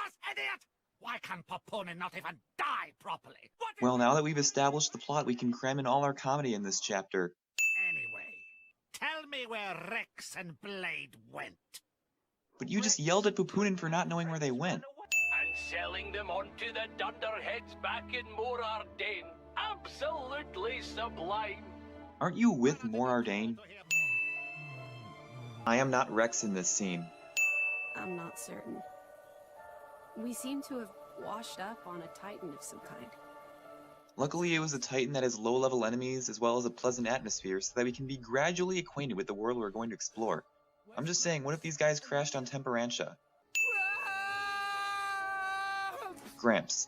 useless idiot! Why can Paponin not even die properly? Well, now that we've established the plot, we can cram in all our comedy in this chapter. Anyway, tell me where Rex and Blade went. But you just yelled at Pupunin for not knowing where they went. And selling them onto the dunderheads back in Morag. Absolutely sublime. Aren't you with Morag? I am not Rex in this scene. I'm not certain. We seem to have washed up on a Titan of some kind. Luckily, it was a Titan that has low-level enemies as well as a pleasant atmosphere so that we can be gradually acquainted with the world we're going to explore. I'm just saying, what if these guys crashed on Temperantia? Gramps.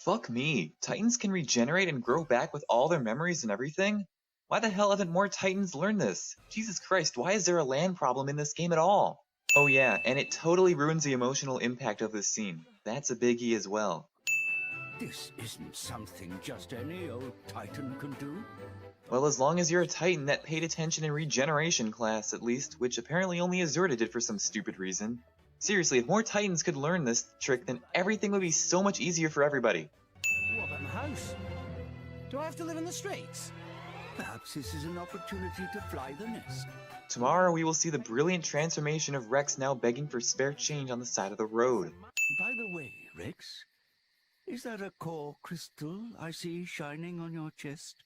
Fuck me. Titans can regenerate and grow back with all their memories and everything? Why the hell haven't more Titans learned this? Jesus Christ, why is there a land problem in this game at all? Oh yeah, and it totally ruins the emotional impact of this scene. That's a biggie as well. This isn't something just any old Titan can do. Well, as long as you're a Titan that paid attention in regeneration class at least, which apparently only Azurta did for some stupid reason. Seriously, if more Titans could learn this trick, then everything would be so much easier for everybody. What about my house? Do I have to live in the streets? Perhaps this is an opportunity to fly the nest. Tomorrow we will see the brilliant transformation of Rex now begging for spare change on the side of the road. By the way, Rex, is that a core crystal I see shining on your chest?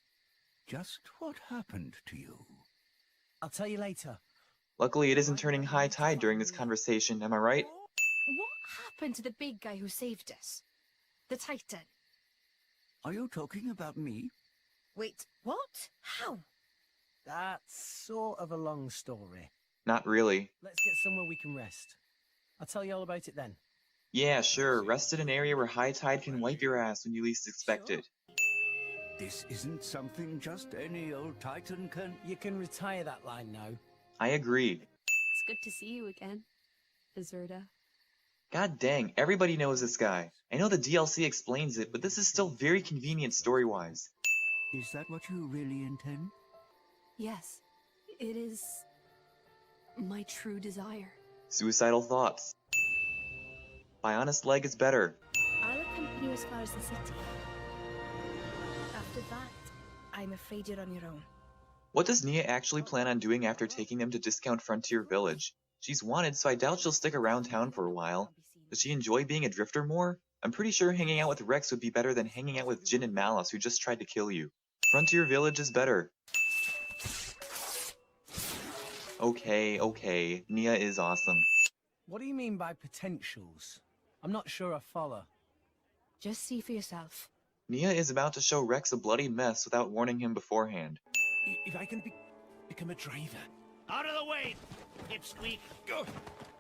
Just what happened to you? I'll tell you later. Luckily, it isn't turning high tide during this conversation, am I right? What happened to the big guy who saved us? The Titan. Are you talking about me? Wait, what? How? That's sort of a long story. Not really. Let's get somewhere we can rest. I'll tell you all about it then. Yeah, sure, rest in an area where high tide can wipe your ass when you least expect it. This isn't something just any old Titan can... You can retire that line now. I agree. It's good to see you again, Azurta. God dang, everybody knows this guy. I know the DLC explains it, but this is still very convenient story-wise. Is that what you really intend? Yes, it is my true desire. Suicidal thoughts. Bionis leg is better. I'll accompany you as far as the city. After that, I'm afraid you're on your own. What does Nia actually plan on doing after taking them to Discount Frontier Village? She's wanted, so I doubt she'll stick around town for a while. Does she enjoy being a drifter more? I'm pretty sure hanging out with Rex would be better than hanging out with Jin and Malice, who just tried to kill you. Frontier Village is better. Okay, Nia is awesome. What do you mean by potentials? I'm not sure I follow. Just see for yourself. Nia is about to show Rex a bloody mess without warning him beforehand. If I can become a driver. Out of the way, pipsqueak. Go.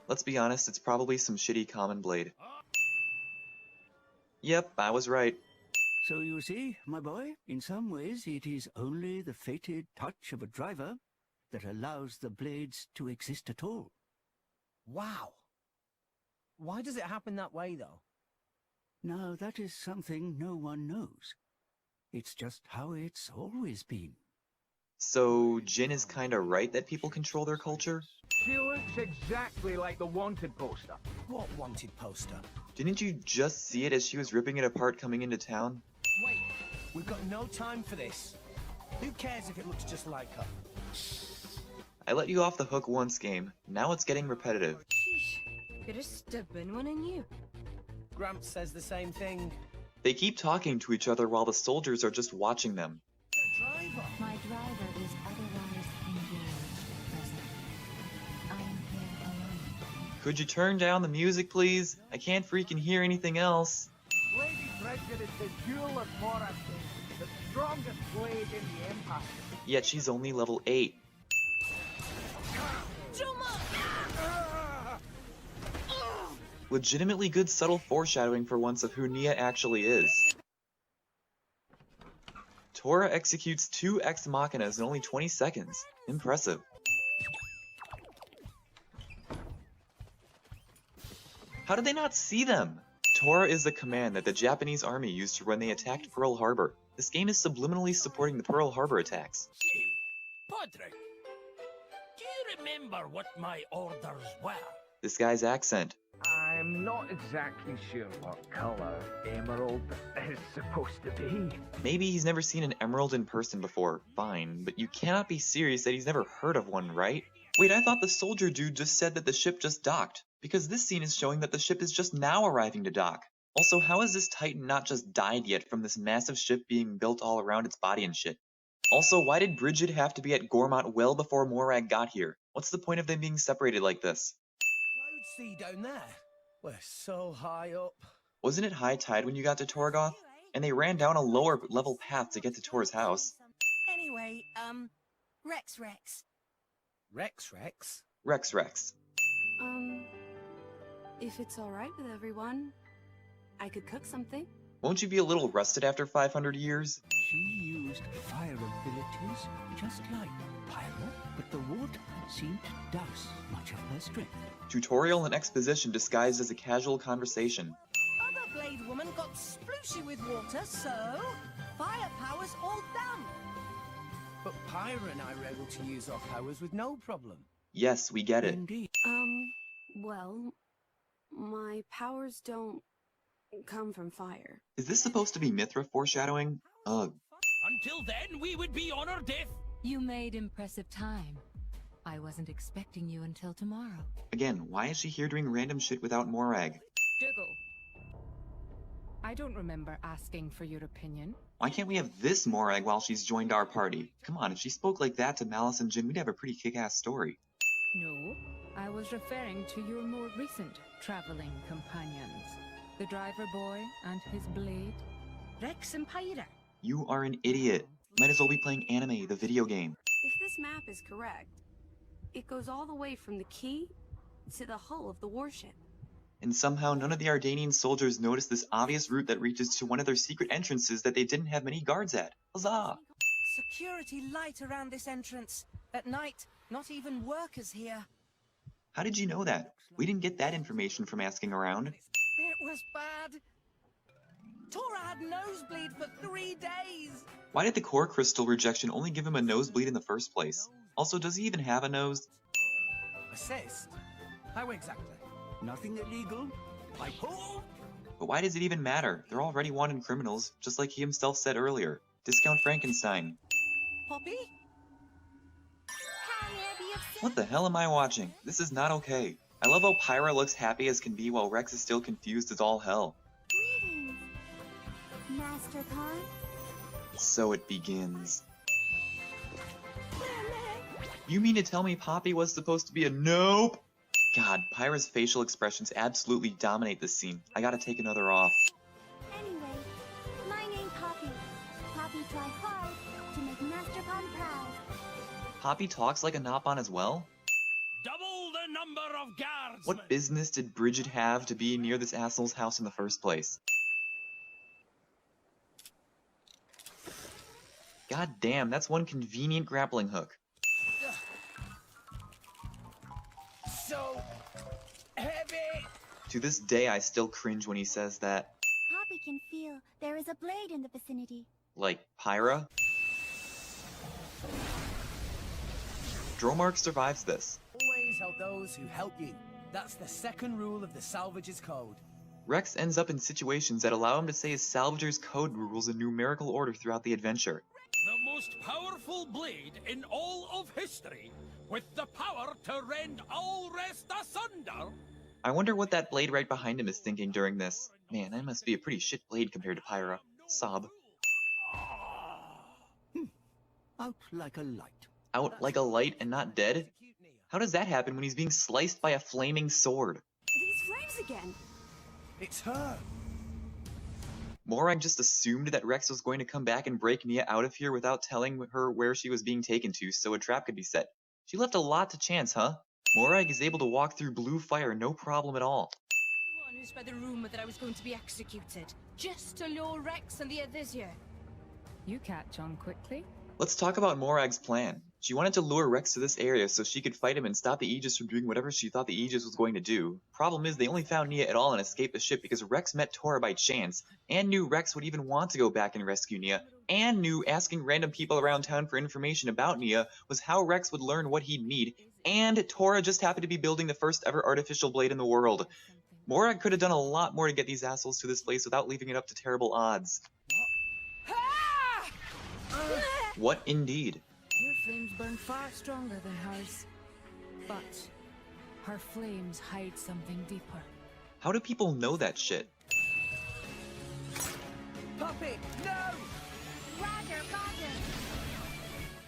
Let's be honest, it's probably some shitty Common Blade. Yep, I was right. So you see, my boy, in some ways it is only the fated touch of a driver that allows the blades to exist at all. Wow. Why does it happen that way, though? Now, that is something no one knows. It's just how it's always been. So, Jin is kinda right that people control their culture? She looks exactly like the wanted poster. What wanted poster? Didn't you just see it as she was ripping it apart coming into town? Wait, we've got no time for this. Who cares if it looks just like her? I let you off the hook once, game. Now it's getting repetitive. Sheesh, you're a stubborn one, and you. Gramps says the same thing. They keep talking to each other while the soldiers are just watching them. Driver. My driver is otherwise engaged at present. I am here alone. Could you turn down the music, please? I can't freaking hear anything else. Lady Prejudice is Jewel of Morag, the strongest blade in the Empire. Yet she's only level 8. Legitimately good subtle foreshadowing for once of who Nia actually is. Tora executes 2 Ex Machinas in only 20 seconds. Impressive. How did they not see them? Tora is the command that the Japanese army used when they attacked Pearl Harbor. This game is subliminally supporting the Pearl Harbor attacks. Hey, Patrick, do you remember what my orders were? This guy's accent. I'm not exactly sure what color emerald is supposed to be. Maybe he's never seen an emerald in person before, fine, but you cannot be serious that he's never heard of one, right? Wait, I thought the soldier dude just said that the ship just docked, because this scene is showing that the ship is just now arriving to dock. Also, how has this Titan not just died yet from this massive ship being built all around its body and shit? Also, why did Bridget have to be at Gormott well before Morag got here? What's the point of them being separated like this? Cloud sea down there. We're so high up. Wasn't it high tide when you got to Torgoth? And they ran down a lower level path to get to Tor's house. Anyway, Rex. Rex. If it's alright with everyone, I could cook something. Won't you be a little rusted after 500 years? She used fire abilities just like Pyra, but the water seemed to douse much of her strength. Tutorial and exposition disguised as a casual conversation. Other Blade Woman got splooshy with water, so firepower's all down. But Pyra and I were able to use our powers with no problem. Yes, we get it. Indeed. Well, my powers don't come from fire. Is this supposed to be Mithra foreshadowing? Ugh. Until then, we would be on our death. You made impressive time. I wasn't expecting you until tomorrow. Again, why is she here doing random shit without Morag? Dougal, I don't remember asking for your opinion. Why can't we have this Morag while she's joined our party? Come on, if she spoke like that to Malice and Jin, we'd have a pretty kick-ass story. No, I was referring to your more recent traveling companions. The driver boy and his blade. Rex and Pyra. You are an idiot. Might as well be playing anime, the video game. If this map is correct, it goes all the way from the key to the hull of the warship. And somehow none of the Ardanian soldiers noticed this obvious route that reaches to one of their secret entrances that they didn't have many guards at. Huzzah! Security light around this entrance. At night, not even workers here. How did you know that? We didn't get that information from asking around. It was bad. Tora had nosebleed for 3 days. Why did the core crystal rejection only give him a nosebleed in the first place? Also, does he even have a nose? Assist? How exactly? Nothing illegal. I pull. But why does it even matter? They're already wanted criminals, just like he himself said earlier. Discount Frankenstein. Poppy? What the hell am I watching? This is not okay. I love how Pyra looks happy as can be while Rex is still confused as all hell. Greetings, Master Khan. So it begins. You mean to tell me Poppy was supposed to be a nope? God, Pyra's facial expressions absolutely dominate this scene. I gotta take another off. Anyway, my name's Poppy. Poppy try hard to make Master Khan proud. Poppy talks like a Nopon as well? Double the number of guards. What business did Bridget have to be near this asshole's house in the first place? God damn, that's one convenient grappling hook. So heavy. To this day, I still cringe when he says that. Poppy can feel there is a blade in the vicinity. Like, Pyra? Dromark survives this. Always help those who help you. That's the second rule of the Salvage's Code. Rex ends up in situations that allow him to say his Salvager's code rules in numerical order throughout the adventure. The most powerful blade in all of history, with the power to rend all rest asunder. I wonder what that blade right behind him is thinking during this. Man, that must be a pretty shit blade compared to Pyra. Sob. Out like a light. Out like a light and not dead? How does that happen when he's being sliced by a flaming sword? These flames again! It's her. Morag just assumed that Rex was going to come back and break Nia out of here without telling her where she was being taken to so a trap could be set. She left a lot to chance, huh? Morag is able to walk through blue fire no problem at all. The one who spread the rumor that I was going to be executed. Just to lure Rex and the others here. You catch on quickly. Let's talk about Morag's plan. She wanted to lure Rex to this area so she could fight him and stop the Aegis from doing whatever she thought the Aegis was going to do. Problem is, they only found Nia at all and escaped the ship because Rex met Tora by chance, and knew Rex would even want to go back and rescue Nia, and knew asking random people around town for information about Nia was how Rex would learn what he'd need, And Tora just happened to be building the first ever artificial blade in the world. Morag could have done a lot more to get these assholes to this place without leaving it up to terrible odds. What indeed? Your flames burn far stronger than hers. But her flames hide something deeper. How do people know that shit? Puppet, no! Roger, roger.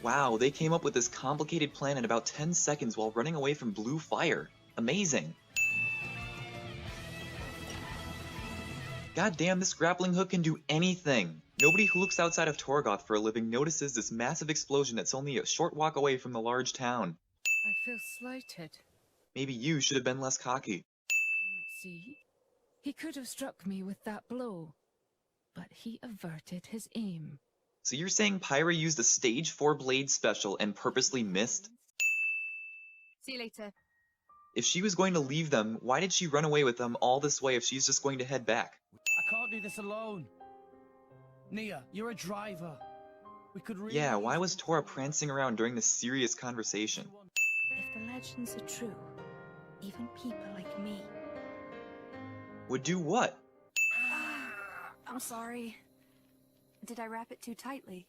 Wow, they came up with this complicated plan in about 10 seconds while running away from blue fire. Amazing. God damn, this grappling hook can do anything. Nobody who looks outside of Torgoth for a living notices this massive explosion that's only a short walk away from the large town. I feel slighted. Maybe you should have been less cocky. Do you not see? He could have struck me with that blow, but he averted his aim. So you're saying Pyra used a stage 4 blade special and purposely missed? See you later. If she was going to leave them, why did she run away with them all this way if she's just going to head back? I can't do this alone. Nia, you're a driver. We could really... Yeah, why was Tora prancing around during this serious conversation? If the legends are true, even people like me. Would do what? I'm sorry. Did I wrap it too tightly?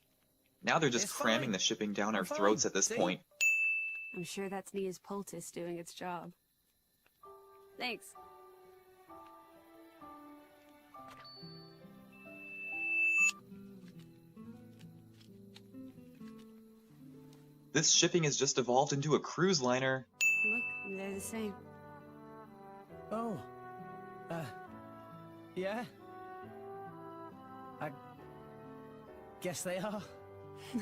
Now they're just It's cramming fine. the shipping down our I'm fine. throats at this See? point. I'm sure that's Nia's poultice doing its job. Thanks. This shipping has just evolved into a cruise liner. Look, they're the same. Oh. Yeah? I guess they are.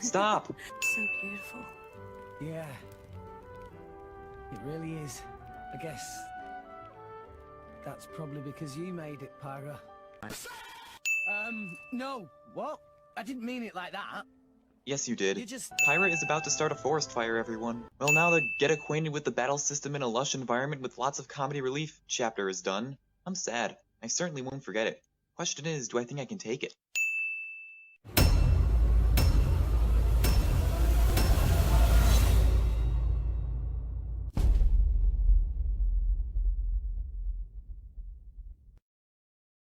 Stop! So beautiful. Yeah. It really is. I guess that's probably because you made it, Pyra. No. What? I didn't mean it like that. Yes, you did. You just... Pyra is about to start a forest fire, everyone. Well, now the get acquainted with the battle system in a lush environment with lots of comedy relief chapter is done. I'm sad. I certainly won't forget it. Question is, do I think I can take it?